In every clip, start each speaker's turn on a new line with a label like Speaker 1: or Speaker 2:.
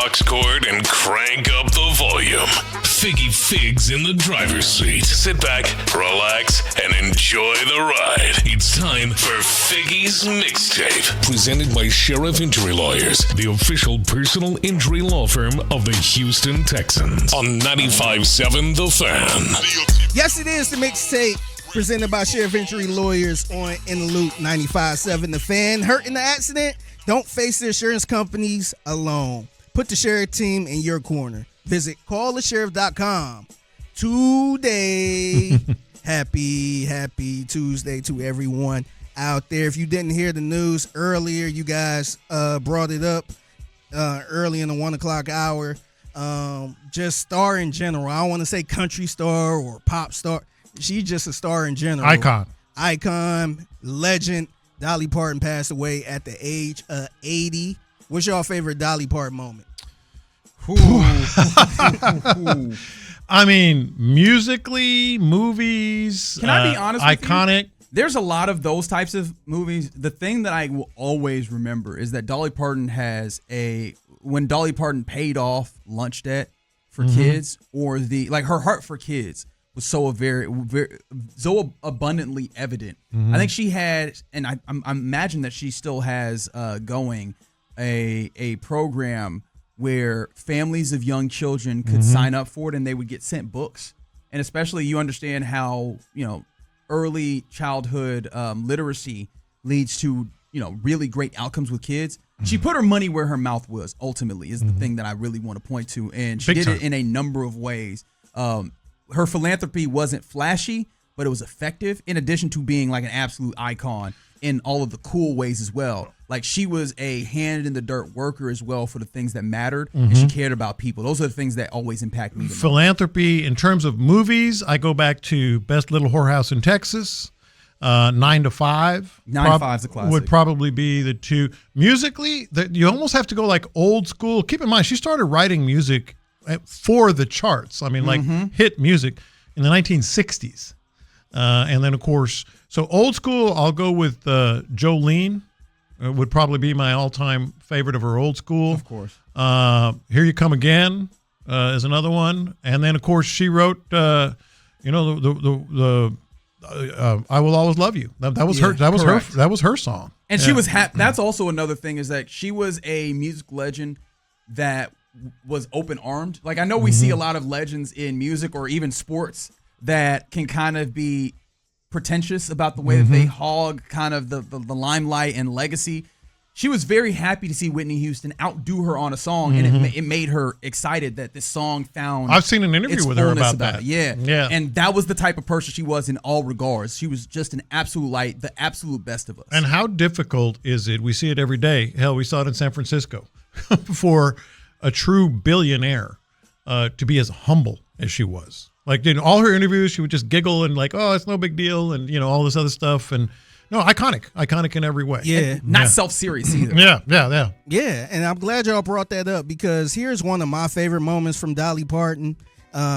Speaker 1: aux cord and crank up the volume. Figgy Figs in the driver's seat. Sit back, relax, and enjoy the ride. It's time for Figgy's Mixtape. Presented by Sheriff Injury Lawyers, the official personal injury law firm of the Houston Texans. On 95.7 The Fan.
Speaker 2: Yes, it is the Mixtape. Presented by Sheriff Injury Lawyers on In the Loop 95.7 The Fan. Hurt in the accident? Don't face the insurance companies alone. Put the Sheriff team in your corner. Visit callthesheriff.com today. Happy Tuesday to everyone out there. If you didn't hear the news earlier, you guys brought it up early in the 1 o'clock hour. Just star in general. I don't want to say country star or pop star. She's just a star in general. Icon, legend. Dolly Parton passed away at the age of 80. What's your favorite Dolly Parton moment?
Speaker 3: I mean, musically, movies.
Speaker 4: Can I be honest with
Speaker 3: iconic.
Speaker 4: You? There's a lot of those types of movies. The thing that I will always remember is that Dolly Parton when Dolly Parton paid off lunch debt for kids, or her heart for kids was so so abundantly evident. I think she had, and I imagine that she still has going a program where families of young children could sign up for it, and they would get sent books. And especially, you understand how early childhood literacy leads to really great outcomes with kids. She put her money where her mouth was. Ultimately, is the thing that I really want to point to, and she did it in a number of ways. Her philanthropy wasn't flashy, but it was effective, in addition to being like an absolute icon in all of the cool ways as well. Like, she was a hand-in-the-dirt worker as well for the things that mattered, and she cared about people. Those are the things that always impact me the most.
Speaker 3: Philanthropy, in terms of movies, I go back to Best Little Whorehouse in Texas, 9 to 5.
Speaker 4: 9 to 5 is a classic.
Speaker 3: Would probably be the two. Musically, you almost have to go like old school. Keep in mind, she started writing music for the charts. I mean, like hit music in the 1960s. And then, of course, so old school, I'll go with Jolene. Would probably be my all-time favorite of her old school.
Speaker 4: Of course.
Speaker 3: Here You Come Again is another one. And then, of course, she wrote, I Will Always Love You. That was her song.
Speaker 4: And she was that's also another thing, is that she was a music legend that was open-armed. Like, I know we see a lot of legends in music or even sports that can kind of be pretentious about the way that they hog kind of the limelight and legacy. She was very happy to see Whitney Houston outdo her on a song, and it made her excited that this song found.
Speaker 3: I've seen an interview with her about that.
Speaker 4: Yeah. And that was the type of person she was in all regards. She was just an absolute light, the absolute best of us.
Speaker 3: And how difficult is it? We see it every day. Hell, we saw it in San Francisco for a true billionaire to be as humble as she was. Like, in all her interviews, she would just giggle and like, oh, it's no big deal, and all this other stuff. And no, iconic in every way.
Speaker 2: Yeah,
Speaker 4: not self-serious either.
Speaker 2: Yeah, and I'm glad y'all brought that up, because here's one of my favorite moments from Dolly Parton.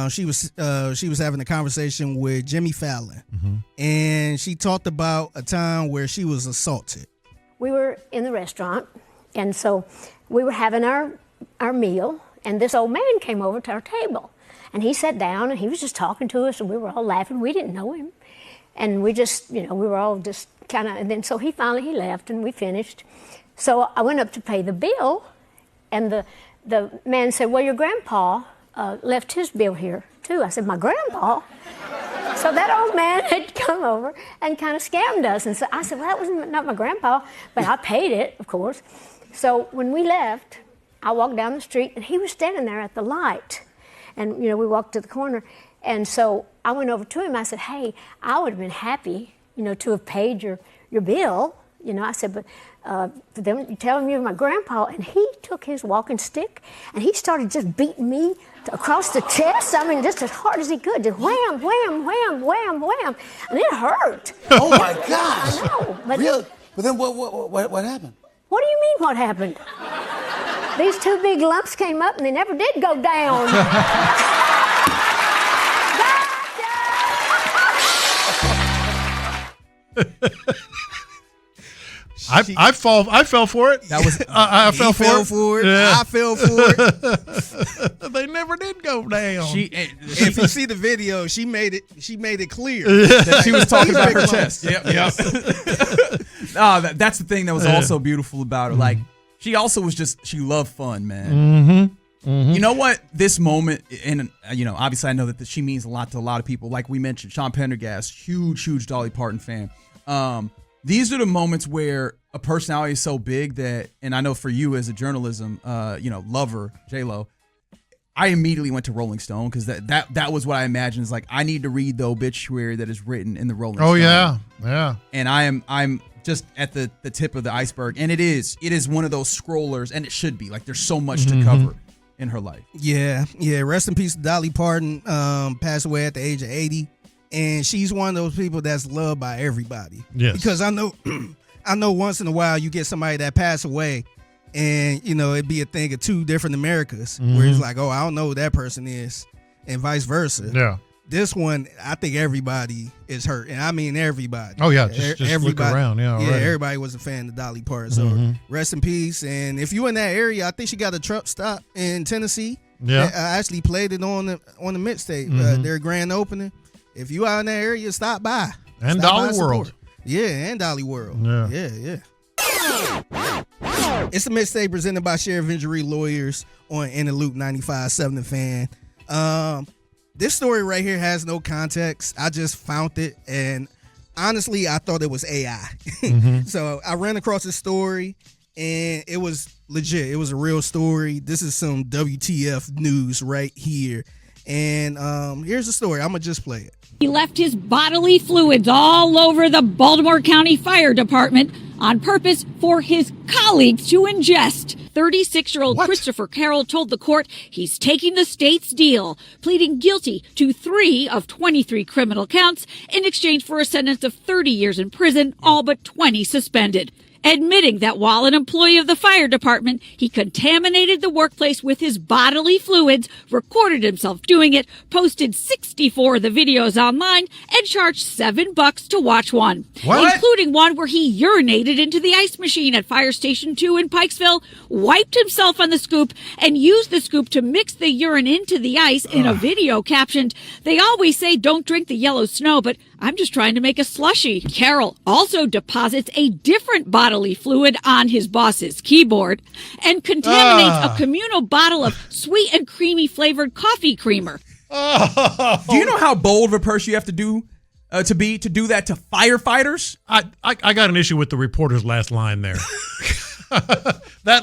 Speaker 2: She was having a conversation with Jimmy Fallon, and she talked about a time where she was assaulted.
Speaker 5: We were in the restaurant, and so we were having our meal, and this old man came over to our table. And he sat down, and he was just talking to us, and we were all laughing. We didn't know him. And we just, we were all just kind of, and then so he left, and we finished. So I went up to pay the bill, and the man said, well, your grandpa left his bill here, too. I said, my grandpa? So that old man had come over and kind of scammed us. And so I said, well, that was not my grandpa, but I paid it, of course. So when we left, I walked down the street, and he was standing there at the light. And, we walked to the corner. And so I went over to him. I said, hey, I would have been happy, to have paid your bill. I said, but for them, you tell him you're my grandpa. And he took his walking stick, and he started just beating me across the chest. I mean, just as hard as he could. Just wham, wham, wham, wham, wham. And it hurt.
Speaker 6: Oh, my gosh.
Speaker 5: I know. But
Speaker 6: really? But then what happened?
Speaker 5: What do you mean, what happened? These two big lumps came up, and they never did go down.
Speaker 3: I fell for it.
Speaker 4: That was
Speaker 3: I fell for it. Yeah.
Speaker 2: I fell for it.
Speaker 3: They never did go down.
Speaker 2: If you see the video, she made it clear
Speaker 4: that she was talking about her
Speaker 2: Big
Speaker 4: chest. Yep. That's the thing that was also beautiful about her. Like, she also was she loved fun, man. You know what? This moment, and obviously I know that she means a lot to a lot of people. Like we mentioned, Sean Pendergast, huge Dolly Parton fan. These are the moments where a personality is so big that, and I know for you as a journalism, lover, J-Lo, I immediately went to Rolling Stone because that was what I imagined. Is like, I need to read the obituary that is written in the Rolling Stone.
Speaker 3: Oh yeah.
Speaker 4: And I'm just at the tip of the iceberg, and it is one of those scrollers, and it should be. Like, there's so much to cover in her life.
Speaker 2: Yeah. Rest in peace, Dolly Parton. Passed away at the age of 80, and she's one of those people that's loved by everybody.
Speaker 3: Yes.
Speaker 2: Because I know, once in a while you get somebody that passed away, and it'd be a thing of two different Americas where it's like, oh, I don't know who that person is, and vice versa.
Speaker 3: Yeah.
Speaker 2: This one, I think everybody is hurt, and I mean everybody.
Speaker 3: Oh yeah, just look around. Yeah, already.
Speaker 2: Everybody was a fan of Dolly Parton. So rest in peace. And if you in that area, I think she got a truck stop in Tennessee.
Speaker 3: Yeah,
Speaker 2: I actually played it on the mixtape. Their grand opening. If you out in that area, stop by.
Speaker 3: And Dolly World.
Speaker 2: Yeah, and Dolly World.
Speaker 3: Yeah.
Speaker 2: It's the mixtape presented by Sheriff Injury Lawyers on In the Loop 95.7 The Fan. This story right here has no context. I just found it, and honestly, I thought it was AI. So I ran across this story, and it was legit. It was a real story. This is some WTF news right here. And here's the story. I'm going to just play it.
Speaker 7: He left his bodily fluids all over the Baltimore County Fire Department on purpose for his colleagues to ingest. 36-year-old Christopher Carroll told the court he's taking the state's deal, pleading guilty to 3 of 23 criminal counts in exchange for a sentence of 30 years in prison, all but 20 suspended. Admitting that while an employee of the fire department, he contaminated the workplace with his bodily fluids, recorded himself doing it, posted 64 of the videos online, and charged $7 to watch one. Including one where he urinated into the ice machine at Fire Station 2 in Pikesville, wiped himself on the scoop, and used the scoop to mix the urine into the ice in a video captioned, "They always say don't drink the yellow snow, but I'm just trying to make a slushie." Carroll also deposits a different bodily fluid on his boss's keyboard and contaminates a communal bottle of sweet and creamy flavored coffee creamer.
Speaker 4: Do you know how bold of a person you have to do to do that to firefighters?
Speaker 3: I got an issue with the reporter's last line there. that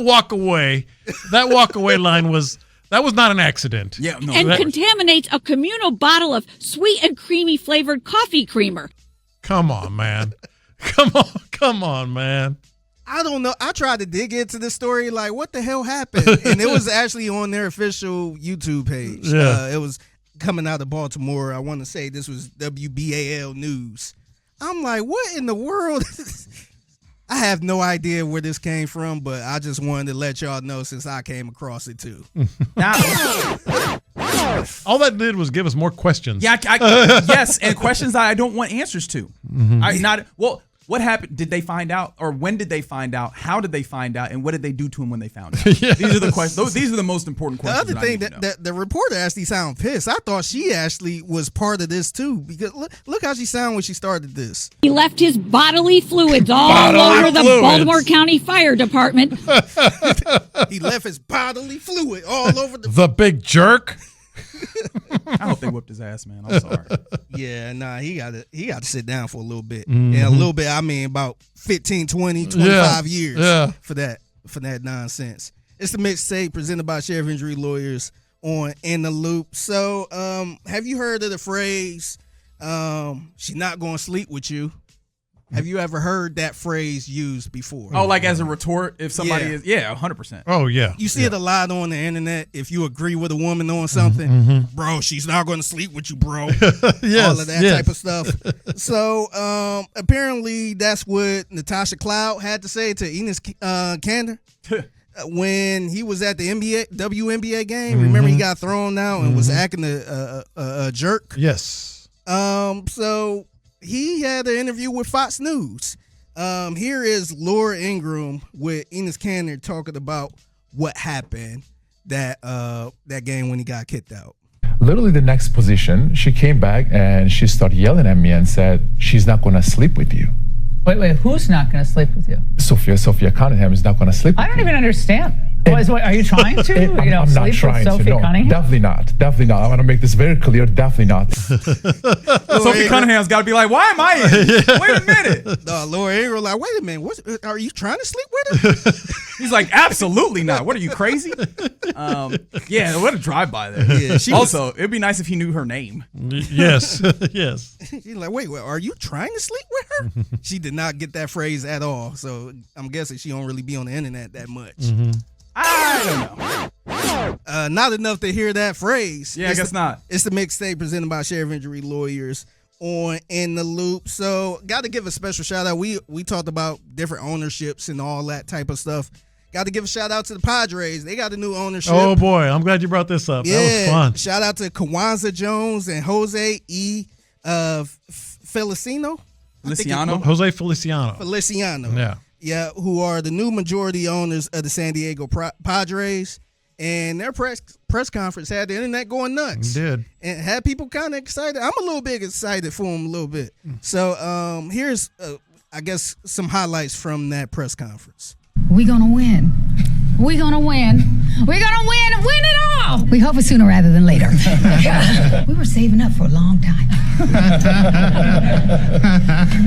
Speaker 3: walk away line was. That was not an accident.
Speaker 4: Yeah, no.
Speaker 7: And contaminates a communal bottle of sweet and creamy flavored coffee creamer.
Speaker 3: Come on, man. Come on, man.
Speaker 2: I don't know. I tried to dig into this story, like, what the hell happened? And it was actually on their official YouTube page.
Speaker 3: Yeah.
Speaker 2: It was coming out of Baltimore. I want to say this was WBAL News. I'm like, what in the world? I have no idea where this came from, but I just wanted to let y'all know since I came across it too.
Speaker 3: All that did was give us more questions.
Speaker 4: Yeah, yes, and questions that I don't want answers to. What happened? Did they find out, or when did they find out? How did they find out, and what did they do to him when they found out? Yes. These are the questions. These are the most important questions.
Speaker 2: The other thing that the reporter actually sounded pissed. I thought she actually was part of this too, because look how she sounded when she started this.
Speaker 7: He left his bodily fluids all over the Baltimore County Fire Department.
Speaker 2: He left his bodily fluid all over
Speaker 3: the big jerk.
Speaker 4: I hope they whipped his ass, man. I'm sorry.
Speaker 2: Yeah, nah, he got to sit down for a little bit. And a little bit, I mean about 15, 20, 25 years for that nonsense. It's the mixtape presented by Sheriff Injury Lawyers on In the Loop. So, have you heard of the phrase, she's not going to sleep with you? Have you ever heard that phrase used before?
Speaker 4: Oh, like as a retort if somebody is, 100%.
Speaker 3: Oh, yeah.
Speaker 2: You see it a lot on the internet. If you agree with a woman on something, bro, she's not going to sleep with you, bro.
Speaker 3: Yes,
Speaker 2: all of that type of stuff. So apparently that's what Natasha Cloud had to say to Enes Kanter when he was at the WNBA game. Remember, he got thrown out and was acting a jerk.
Speaker 3: Yes.
Speaker 2: So he had an interview with Fox News. Here is Laura Ingraham with Enes Kanter talking about what happened that game when he got kicked out.
Speaker 8: Literally the next position, she came back and she started yelling at me and said, she's not going to sleep with you.
Speaker 9: Wait, who's not going to sleep with you?
Speaker 8: Sophia Cunningham is not going to sleep with
Speaker 9: I don't
Speaker 8: you.
Speaker 9: even understand. Are you trying to?
Speaker 8: I'm not trying to. No,
Speaker 9: Cunningham?
Speaker 8: definitely not. Definitely not. I want to make this very clear. Definitely not.
Speaker 4: Sophie Cunningham's got to be like, why am I in? Wait a minute.
Speaker 2: No, Laura Ingraham like, wait a minute, are you trying to sleep with her?
Speaker 4: He's like, absolutely not. What are you, crazy? Yeah, what a drive-by there.
Speaker 2: Yeah,
Speaker 4: also, it'd be nice if he knew her name.
Speaker 3: Yes, yes.
Speaker 2: He's like, wait, are you trying to sleep with her? She did not get that phrase at all. So I'm guessing she don't really be on the internet that much.
Speaker 4: I don't know.
Speaker 2: Not enough to hear that phrase.
Speaker 4: Yeah, I guess not.
Speaker 2: It's the mixtape presented by Sheriff Injury Lawyers on In the Loop. So got to give a special shout out. We talked about different ownerships and all that type of stuff. Got to give a shout out to the Padres. They got a new ownership.
Speaker 3: Oh boy, I'm glad you brought this up.
Speaker 2: Yeah,
Speaker 3: that was fun.
Speaker 2: Shout out to Kwanzaa Jones and Jose Feliciano.
Speaker 3: Jose Feliciano.
Speaker 2: Yeah. Yeah, who are the new majority owners of the San Diego Padres. And their press conference had the internet going nuts.
Speaker 3: It did.
Speaker 2: And had people kind of excited. I'm a little bit excited for them a little bit. So here's, I guess, some highlights from that press conference.
Speaker 10: We're going to win. We're going to win. We're going to win and win it all. We hope it's sooner rather than later. We were saving up for a long time.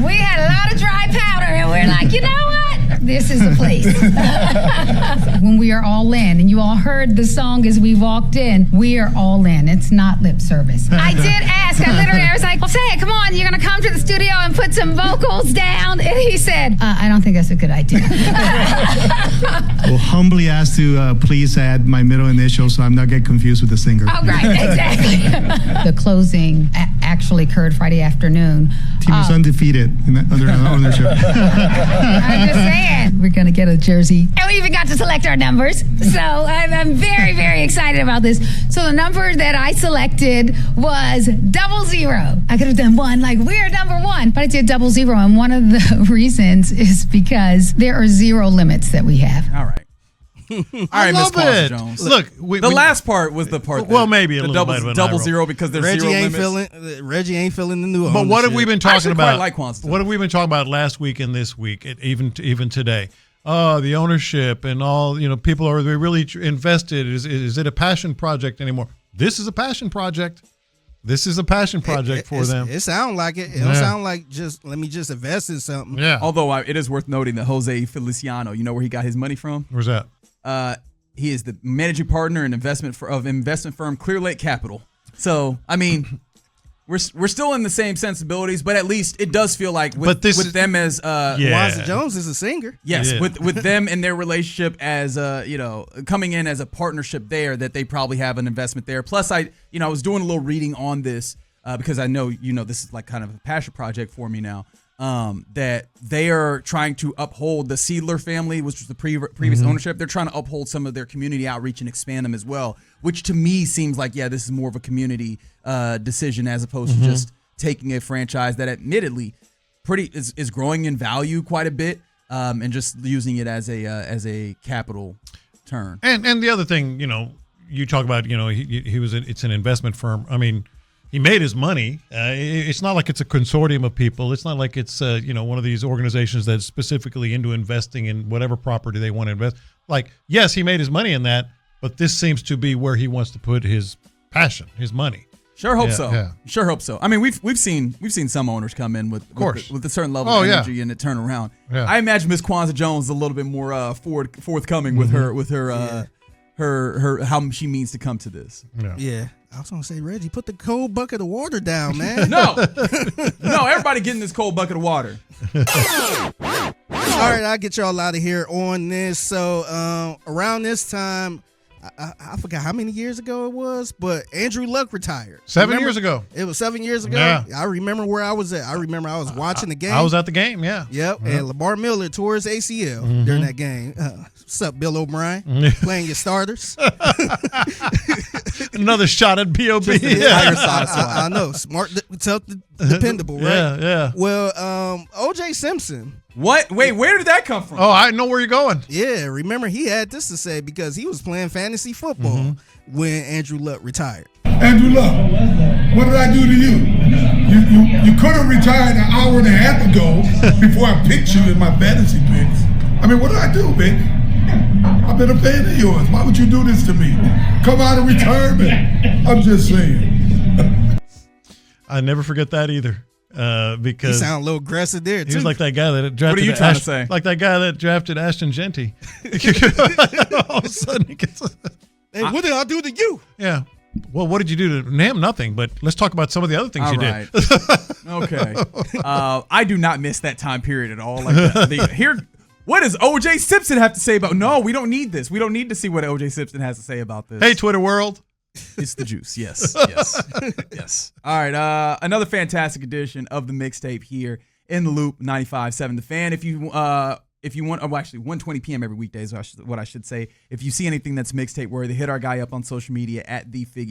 Speaker 10: We had a lot of dry powder, and we're like, you know what? This is the place. When we are all in, and you all heard the song as we walked in, we are all in. It's not lip service. I did ask. I was like, well, say it. Come on. You're going to come to the studio and put some vocals down? And he said, I don't think that's a good idea.
Speaker 11: Well, humbly asked to please add my middle initial so I'm not get confused with the singer.
Speaker 10: Oh, right, exactly. The closing actually occurred Friday afternoon.
Speaker 11: Team is undefeated under our ownership.
Speaker 10: I'm just saying, we're going to get a jersey. And we even got to select our numbers. So I'm very, very excited about this. So the number that I selected was 00. I could have done one, like we're number one, but I did 00. And one of the reasons is because there are zero limits that we have.
Speaker 4: All right.
Speaker 3: I love it.
Speaker 4: Jones.
Speaker 3: Look,
Speaker 4: the last part was the part.
Speaker 3: Well, maybe a little bit of
Speaker 4: double zero because there's
Speaker 2: Reggie
Speaker 4: zero
Speaker 2: ain't
Speaker 4: limits.
Speaker 2: Reggie ain't feeling the new ownership.
Speaker 3: But what have we been talking about?
Speaker 4: Quite like Kwanzaa.
Speaker 3: What have we been talking about last week and this week, even today? The ownership and all. People are they really invested? Is it a passion project anymore? This is a passion project. This is a passion project for them.
Speaker 2: It sounds like it. It don't sound like just let me just invest in something.
Speaker 3: Yeah.
Speaker 4: Although it is worth noting that Jose Feliciano, you know where he got his money from?
Speaker 3: Where's that?
Speaker 4: He is the managing partner and investment firm Clear Lake Capital. So, I mean, we're still in the same sensibilities, but at least it does feel like with them as
Speaker 2: Kwanzaa Jones is a singer.
Speaker 4: Yes, with them and their relationship as coming in as a partnership there, that they probably have an investment there. Plus, I was doing a little reading on this because I know this is like kind of a passion project for me now. That they are trying to uphold the Seidler family, which was the previous ownership. They're trying to uphold some of their community outreach and expand them as well, which to me seems like, this is more of a community decision as opposed to just taking a franchise that admittedly is growing in value quite a bit and just using it as a capital turn.
Speaker 3: And the other thing, you talk about, it's an investment firm. I mean, he made his money. It's not like it's a consortium of people. It's not like it's one of these organizations that's specifically into investing in whatever property they want to invest. Like, yes, he made his money in that, but this seems to be where he wants to put his passion, his money.
Speaker 4: Sure hope so. Yeah. Sure hope so. I mean, we've seen some owners come in with a certain level of energy and it turn around. Yeah. I imagine Miss Kwanzaa Jones is a little bit more forthcoming with her how she means to come to this.
Speaker 2: Yeah. I was going to say, Reggie, put the cold bucket of water down, man.
Speaker 4: No, everybody getting this cold bucket of water.
Speaker 2: All right, I'll get y'all out of here on this. So around this time, I forgot how many years ago it was, but Andrew Luck retired.
Speaker 3: 7 years ago.
Speaker 2: It was 7 years ago?
Speaker 3: Yeah.
Speaker 2: I remember where I was at. I remember I was watching the game.
Speaker 3: I was at the game, yeah.
Speaker 2: Yep, and Lamar Miller tore his ACL during that game. What's up, Bill O'Brien? Playing your starters.
Speaker 3: Another shot at B.O.B.
Speaker 2: I know. Smart. Tell dependable, right?
Speaker 3: Yeah.
Speaker 2: Well, O.J. Simpson.
Speaker 4: What? Wait, where did that come from?
Speaker 3: Oh, I know where you're going.
Speaker 2: Yeah, remember he had this to say because he was playing fantasy football when Andrew Luck retired.
Speaker 12: Andrew Luck, what did I do to you? You could have retired an hour and a half ago before I picked you in my fantasy picks. I mean, what did I do, baby? I've been a fan of yours. Why would you do this to me? Come out of retirement. I'm just saying.
Speaker 3: I never forget that either. Because
Speaker 2: he sounded a little aggressive there, too.
Speaker 3: He was like that guy that drafted.
Speaker 4: What are you trying to say?
Speaker 3: Like that guy that drafted Ashton Genty. All of a sudden he gets.
Speaker 2: Hey, what did I do to you?
Speaker 3: Yeah. Well, what did you do to him? Nothing. But let's talk about some of the other things you did.
Speaker 4: Okay. I do not miss that time period at all. Like what does O.J. Simpson have to say about? No, we don't need this. We don't need to see what O.J. Simpson has to say about this.
Speaker 3: Hey, Twitter world.
Speaker 4: It's the juice. Yes. Yes. All right. Another fantastic edition of the mixtape here in the Loop 95.7 The Fan. If you want, actually 1:20 p.m. every weekday is what I should say. If you see anything that's mixtape worthy, hit our guy up on social media at the Figgy.